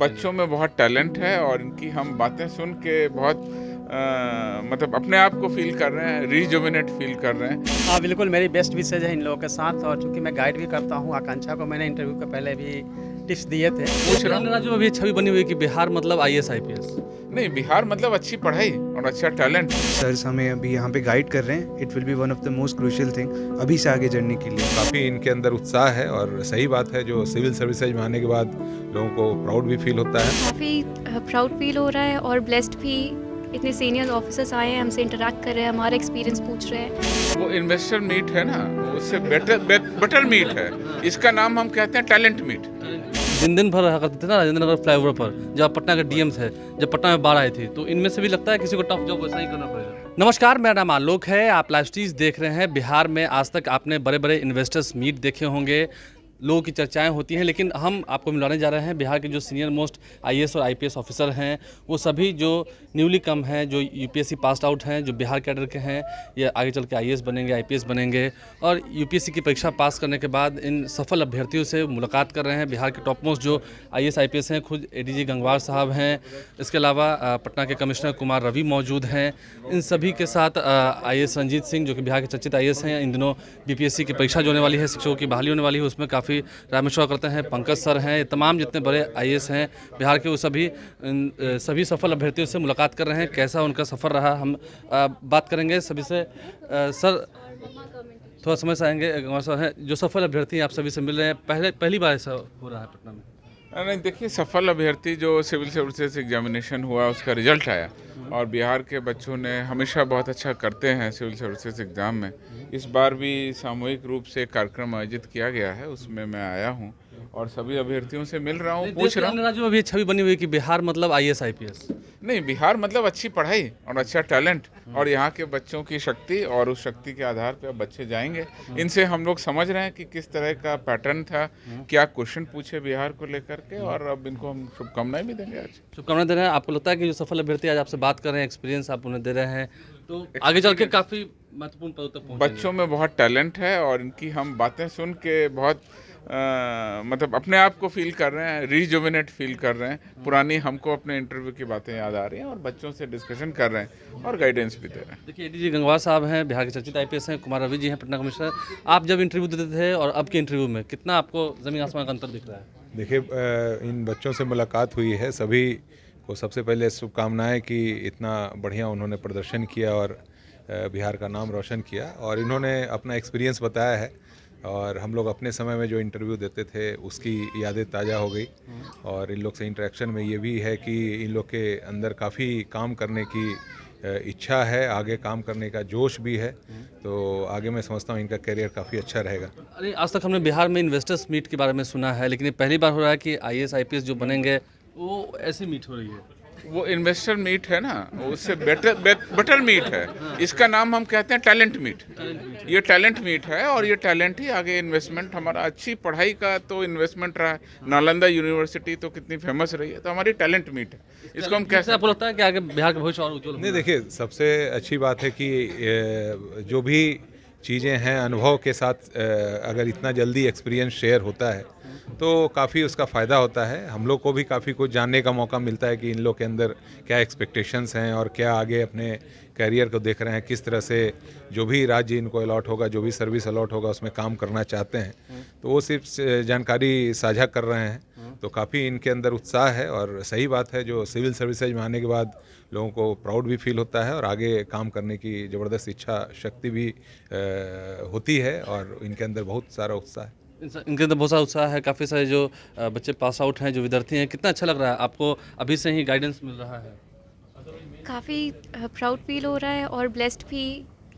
बच्चों में बहुत टैलेंट है और इनकी हम बातें सुन के बहुत मतलब अपने आप को फील कर रहे हैं, रिजुविनेट फील कर रहे हैं। हाँ, बिल्कुल मेरी बेस्ट विशेज़ है इन लोगों के साथ। और चूँकि मैं गाइड भी करता हूँ, आकांक्षा को मैंने इंटरव्यू के पहले भी टिप्स दिए थे। पूछ रहा हूँ। जो अभी छवि बनी हुई है कि बिहार मतलब आईएएस आईपीएस। नहीं, बिहार मतलब अच्छी पढ़ाई और अच्छा टैलेंट। सर्स हमें अभी यहाँ पे गाइड कर रहे हैं। It will be one of the most crucial thing अभी से आगे बढ़ने के लिए। काफ़ी इनके अंदर उत्साह है और सही बात है, जो सिविल सर्विसेज में आने के बाद लोगों को प्राउड भी फील होता है। काफ़ी प्राउड फील हो रहा है और ब्लेस्ड भी। इतने सीनियर ऑफिसर्स आए हैं, हमसे इंटरेक्ट कर रहे हैं, हमारा एक्सपीरियंस पूछ रहे हैं। वो इन्वेस्टर मीट है ना, उससे बेटर मीट है। इसका नाम हम कहते हैं टैलेंट मीट। दिन भर रहा करते थे ना राजेंद्र नगर फ्लाईओवर पर, जब पटना के डीएम थे, जब पटना में बाढ़ आई थी, तो इनमें से भी लगता है किसी को टफ जॉब वैसा ही करना पड़ेगा। नमस्कार, मेरा नाम आलोक है। आप लाइव स्ट्रीज देख रहे हैं। बिहार में आज तक आपने बड़े बड़े इन्वेस्टर्स मीट देखे होंगे, लोगों की चर्चाएं होती हैं, लेकिन हम आपको मिलाने जा रहे हैं बिहार के जो सीनियर मोस्ट आईएएस और आईपीएस ऑफिसर हैं, वो सभी जो न्यूली कम हैं, जो यूपीएससी पास आउट हैं, जो बिहार कैडर के हैं, या आगे चल के आईएएस बनेंगे, आईपीएस बनेंगे, और यूपीएससी की परीक्षा पास करने के बाद इन सफल अभ्यर्थियों से मुलाकात कर रहे हैं। बिहार के टॉप मोस्ट जो आईएएस आईपीएस हैं, खुद एडीजी गंगवार साहब हैं, इसके अलावा पटना के कमिश्नर कुमार रवि मौजूद हैं। इन सभी के साथ आईएएस रंजीत सिंह, जो कि बिहार के चर्चित आईएएस हैं, इन दिनों बीपीएससी की परीक्षा जो होने वाली है, शिक्षकों की बहाली होने वाली है, उसमें काफ़ी राय मशवरा करते हैं। पंकज सर हैं, ये तमाम जितने बड़े आईएएस हैं बिहार के, वो सभी सफल अभ्यर्थियों से मुलाकात कर रहे हैं। कैसा उनका सफ़र रहा, हम बात करेंगे सभी से। सर, थोड़ा समय से आएंगे। सर हैं जो सफल अभ्यर्थी हैं, आप सभी से मिल रहे हैं, पहली बार ऐसा हो रहा है पटना में? नहीं, देखिए, सफल अभ्यर्थी जो सिविल सर्विसेज एग्जामिनेशन हुआ, उसका रिजल्ट आया और बिहार के बच्चों ने हमेशा बहुत अच्छा करते हैं सिविल सर्विसेज एग्ज़ाम में। इस बार भी सामूहिक रूप से कार्यक्रम आयोजित किया गया है, उसमें मैं आया हूं और सभी अभ्यर्थियों से मिल रहा हूं, पूछ रहा हूं। जो अभी छवि बनी हुई है कि बिहार मतलब आईएएस आईपीएस। नहीं, बिहार मतलब अच्छी पढ़ाई और अच्छा टैलेंट और यहाँ के बच्चों की शक्ति, और उस शक्ति के आधार पर अब बच्चे जाएंगे। इनसे हम लोग समझ रहे हैं कि किस तरह का पैटर्न था, क्या क्वेश्चन पूछे बिहार को लेकर के, और अब इनको हम शुभकामनाएं भी देंगे। आज शुभकामनाएं दे रहे हैं। आपको लगता है कि जो सफल अभ्यर्थी आज आपसे बात कर रहे हैं, एक्सपीरियंस आप उन्हें दे रहे हैं, तो आगे चल के काफ़ी महत्वपूर्ण पदों तक पहुंचेंगे? बच्चों में बहुत टैलेंट है और इनकी हम बातें सुन के बहुत मतलब अपने आप को फील कर रहे हैं, रिजुविनेट फील कर रहे हैं। पुरानी हमको अपने इंटरव्यू की बातें याद आ रही हैं और बच्चों से डिस्कशन कर रहे हैं और गाइडेंस भी दे रहे हैं। देखिए, एडीजी गंगवार साहब हैं, बिहार के चर्चित आईपीएस हैं, कुमार रवि जी हैं, पटना कमिश्नर। आप जब इंटरव्यू देते थे और अब के इंटरव्यू में कितना आपको ज़मीन आसमान का अंतर दिख रहा है? देखिए, इन बच्चों से मुलाकात हुई है, सभी को सबसे पहले शुभकामनाएं कि इतना बढ़िया उन्होंने प्रदर्शन किया और बिहार का नाम रोशन किया, और इन्होंने अपना एक्सपीरियंस बताया है और हम लोग अपने समय में जो इंटरव्यू देते थे उसकी यादें ताज़ा हो गई। और इन लोग से इंटरेक्शन में ये भी है कि इन लोग के अंदर काफ़ी काम करने की इच्छा है, आगे काम करने का जोश भी है, तो आगे मैं समझता हूँ इनका करियर काफ़ी अच्छा रहेगा। अरे, आज तक हमने बिहार में इन्वेस्टर्स मीट के बारे में सुना है, लेकिन ये पहली बार हो रहा है कि आईएएस आईपीएस जो बनेंगे वो ऐसी मीट हो रही है। वो इन्वेस्टर मीट है ना, उससे बेटर मीट है। इसका नाम हम कहते हैं टैलेंट मीट। ये टैलेंट मीट है और ये टैलेंट ही आगे इन्वेस्टमेंट, हमारा अच्छी पढ़ाई का तो इन्वेस्टमेंट रहा है। नालंदा यूनिवर्सिटी तो कितनी फेमस रही है, तो हमारी टैलेंट मीट है। इसको हम कैसे, आपको लगता है कि आगे बिहार का भविष्य और उज्जवल? नहीं, देखिए, सबसे अच्छी बात है कि जो भी चीज़ें हैं अनुभव के साथ अगर इतना जल्दी एक्सपीरियंस शेयर होता है तो काफ़ी उसका फ़ायदा होता है। हम लोग को भी काफ़ी कुछ जानने का मौका मिलता है कि इन लोग के अंदर क्या एक्सपेक्टेशंस हैं और क्या आगे अपने करियर को देख रहे हैं, किस तरह से जो भी राज्य इनको अलॉट होगा, जो भी सर्विस अलॉट होगा, उसमें काम करना चाहते हैं, तो वो सिर्फ जानकारी साझा कर रहे हैं। तो काफ़ी इनके अंदर उत्साह है और सही बात है, जो सिविल सर्विसेज में आने के बाद लोगों को प्राउड भी फील होता है और आगे काम करने की ज़बरदस्त इच्छा शक्ति भी होती है और इनके अंदर बहुत सारा उत्साह है। इनके अंदर बहुत सारा उत्साह है। काफ़ी सारे जो बच्चे पास आउट हैं, जो विद्यार्थी हैं, कितना अच्छा लग रहा है आपको? अभी से ही गाइडेंस मिल रहा है? काफ़ी प्राउड फील हो रहा है और ब्लेस्ड भी।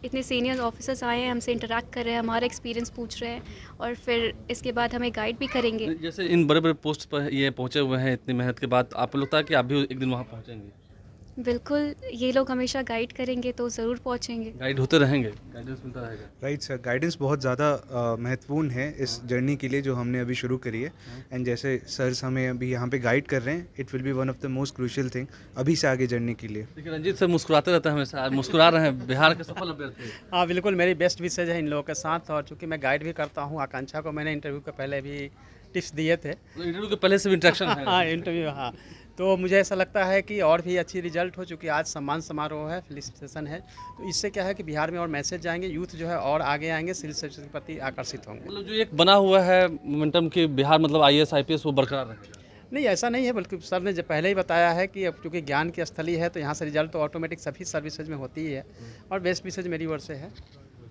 इतने सीनियर ऑफिसर्स आए हैं, हमसे इंटरेक्ट कर रहे हैं, हमारा एक्सपीरियंस पूछ रहे हैं और फिर इसके बाद हमें गाइड भी करेंगे। जैसे इन बड़े बड़े पोस्ट पर ये पहुंचे हुए हैं, इतनी मेहनत के बाद आपको लगता है कि आप भी एक दिन वहां पहुंचेंगे? बिल्कुल, ये लोग हमेशा गाइड करेंगे तो ज़रूर पहुँचेंगे। गाइड होते रहेंगे, गाइडेंस मिलता रहेगा। राइट सर, गाइडेंस बहुत ज़्यादा महत्वपूर्ण है इस जर्नी के लिए जो हमने अभी शुरू करी है। एंड जैसे सर्स हमें अभी यहाँ पे गाइड कर रहे हैं, it will be one of the most crucial thing अभी से आगे जर्नी के लिए। देखिए रंजीत सर मुस्कुराते रहते हैं हमेशा, आज मुस्कुरा रहे हैं, बिहार के सफल अभ्यर्थी। हाँ बिल्कुल, मेरी बेस्ट विशेज है इन लोगों के साथ। और चूँकि मैं गाइड भी करता हूँ, आकांक्षा को मैंने इंटरव्यू के पहले भी टिप्स दिए थे। इंटरव्यू के पहले से भी इंटरेक्शन है। हाँ इंटरव्यू, हाँ। तो मुझे ऐसा लगता है कि और भी अच्छी रिजल्ट हो, चूँकि आज सम्मान समारोह है, फेलिसिटेशन है। तो इससे क्या है कि बिहार में और मैसेज जाएंगे, यूथ जो है और आगे आएंगे, सिविल सर्विस के प्रति आकर्षित होंगे। मतलब जो एक बना हुआ है मोमेंटम कि बिहार मतलब IAS IPS वो बरकरार रहेगा। नहीं, ऐसा नहीं है, बल्कि सर ने जब पहले ही बताया है कि अब चूँकि ज्ञान की स्थली है तो यहाँ से रिजल्ट तो ऑटोमेटिक सभी सर्विसेज में होती ही है। और बेस्ट विशेज मेरी ओर से है।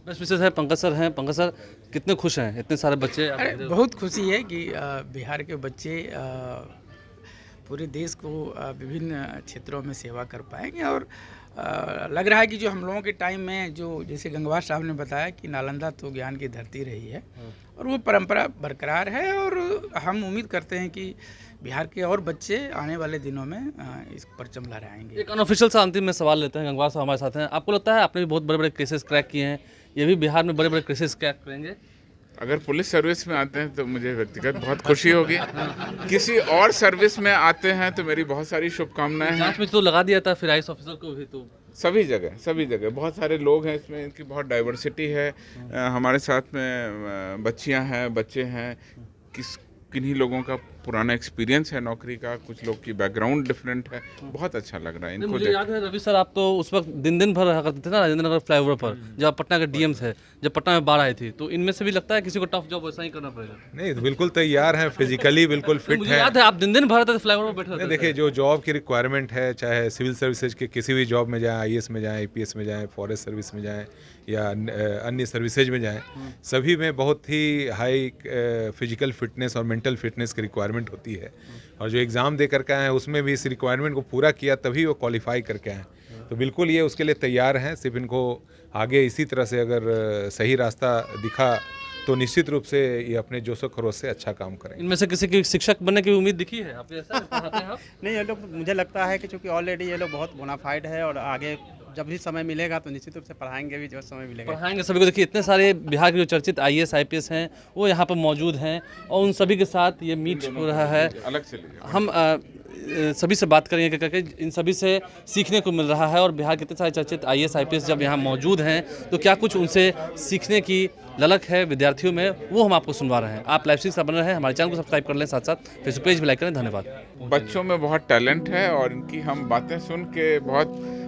बेस्ट विशेष है पंकज सर हैं। पंकज सर कितने खुश हैं, इतने सारे बच्चे आप देख रहे हो? बहुत खुशी है कि बिहार के बच्चे पूरे देश को विभिन्न क्षेत्रों में सेवा कर पाएंगे। और लग रहा है कि जो हम लोगों के टाइम में जो जैसे गंगवार साहब ने बताया कि नालंदा तो ज्ञान की धरती रही है और वो परंपरा बरकरार है। और हम उम्मीद करते हैं कि बिहार के और बच्चे आने वाले दिनों में इस परचम लहराएंगे। एक अनऑफिशियल सा अंतिम में सवाल लेते हैं, गंगवार साहब हमारे साथ हैं। आपको लगता है आपने भी बहुत बड़े बड़े केसेस क्रैक किए हैं, ये भी बिहार में बड़े बड़े केसेस क्रैक करेंगे? अगर पुलिस सर्विस में आते हैं तो मुझे व्यक्तिगत बहुत खुशी होगी। किसी और सर्विस में आते हैं तो मेरी बहुत सारी शुभकामनाएं हैं। जांच में तो लगा दिया था फिर IAS ऑफिसर को भी, तो सभी जगह बहुत सारे लोग हैं इसमें, इनकी बहुत डाइवर्सिटी है। हमारे साथ में बच्चियां हैं, बच्चे हैं, किन्हीं लोगों का पुराना एक्सपीरियंस है नौकरी का, कुछ लोग की बैकग्राउंड डिफरेंट है। बहुत अच्छा लग रहा है इनको मुझे याद है रवि सर आप तो उस वक्त दिन भर रहा करते थे ना राजेंद्र नगर फ्लाईओवर पर, जब आप पटना के DM थे, जब पटना में बाढ़ आई थी। तो इनमें से भी लगता है किसी को टफ जॉब वैसा ही करना पड़ेगा? नहीं, बिल्कुल तैयार हैं, फिजिकली बिल्कुल फिट मुझे हैं। याद है आप दिन भर रहते थे फ्लाईओवर पर बैठे नहीं, रहते देखिए थे। जो जॉब की रिक्वायरमेंट है, चाहे सिविल सर्विसेज के किसी भी जॉब में जाएं, IAS में जाएं, IPS में जाएं, फॉरेस्ट सर्विस में जाएं या अन्य सर्विसेज में जाएं, सभी में बहुत ही हाई फिजिकल फिटनेस और मेंटल फिटनेस की रिक्वायरमेंट होती है। और जो एग्ज़ाम दे करके आए हैं उसमें भी इस रिक्वायरमेंट को पूरा किया तभी वो क्वालिफाई करके आए। तो बिल्कुल ये उसके लिए तैयार हैं। सिर्फ इनको आगे इसी तरह से अगर सही रास्ता दिखा तो निश्चित रूप से ये अपने जोशो खरोश से अच्छा काम करेंगे। इनमें से किसी की शिक्षक बनने की उम्मीद दिखी है आपको? ऐसा पढ़ाते हैं आप? नहीं, ये लोग, मुझे लगता है कि चूँकि ऑलरेडी ये लोग बहुत बोनाफाइड है और आगे जब भी समय मिलेगा तो निश्चित रूप से पढ़ाएंगे भी, जो समय मिलेगा। पढ़ाएंगे सभी को। देखिए इतने सारे बिहार के जो चर्चित IAS IPS हैं वो यहाँ पर मौजूद हैं और उन सभी के साथ ये मीट हो रहा है। अलग से लीजिए। हम सभी से बात करेंगे करके, इन सभी से सीखने को मिल रहा है। और बिहार के इतने सारे चर्चित IAS IPS जब यहाँ मौजूद हैं तो क्या कुछ उनसे सीखने की ललक है विद्यार्थियों में, वो हम आपको सुनवा रहे हैं। आप लाइव स्ट्रीम से बन रहे हैं, हमारे चैनल को सब्सक्राइब कर लें, साथ साथ फेसबुक पेज भी लाइक करें। धन्यवाद। बच्चों में बहुत टैलेंट है और इनकी हम बातें सुन के बहुत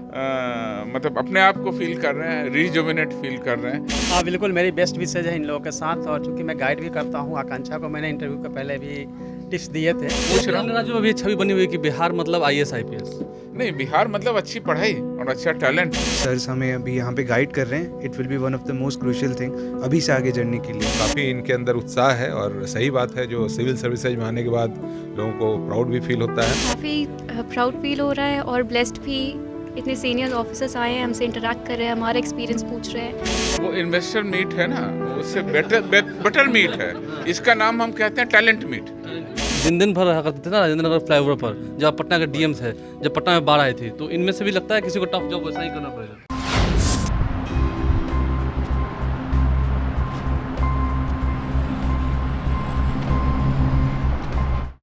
मतलब अपने आप को फील कर रहे हैं, रिजुविनेट फील कर रहे हैं। हाँ बिल्कुल, मेरी बेस्ट विशेज है इन लोगों के साथ। और चूँकि मैं गाइड भी करता हूँ, आकांक्षा को मैंने इंटरव्यू के पहले भी टिप्स दिए थे। पूछ रहा हूँ जो अभी छवि बनी हुई है कि बिहार मतलब IAS IPS। नहीं, बिहार मतलब अच्छी पढ़ाई और अच्छा टैलेंट। सर्स हमें अभी यहाँ पे गाइड कर रहे हैं, it will be one of the most crucial thing अभी से आगे जर्नी के लिए। काफ़ी इनके अंदर उत्साह है और सही बात है, जो सिविल सर्विसेज में आने के बाद लोगों को प्राउड भी फील होता है। काफ़ी प्राउड फील हो रहा है और ब्लेस्ड भी। इतने सीनियर ऑफिसर्स आए हैं, हमसे इंटरेक्ट कर रहे हैं, हमारा एक्सपीरियंस पूछ रहे हैं। वो इन्वेस्टर मीट है ना, उससे बेटर मीट है। इसका नाम हम कहते हैं टैलेंट मीट। दिन भर रहा करते थे ना राजेंद्र नगर फ्लाईओवर पर, जब आप पटना के DM थे, जब पटना में बाढ़ आई थी। तो इनमें से भी लगता है किसी को टफ जॉब वैसा ही करना पड़ेगा?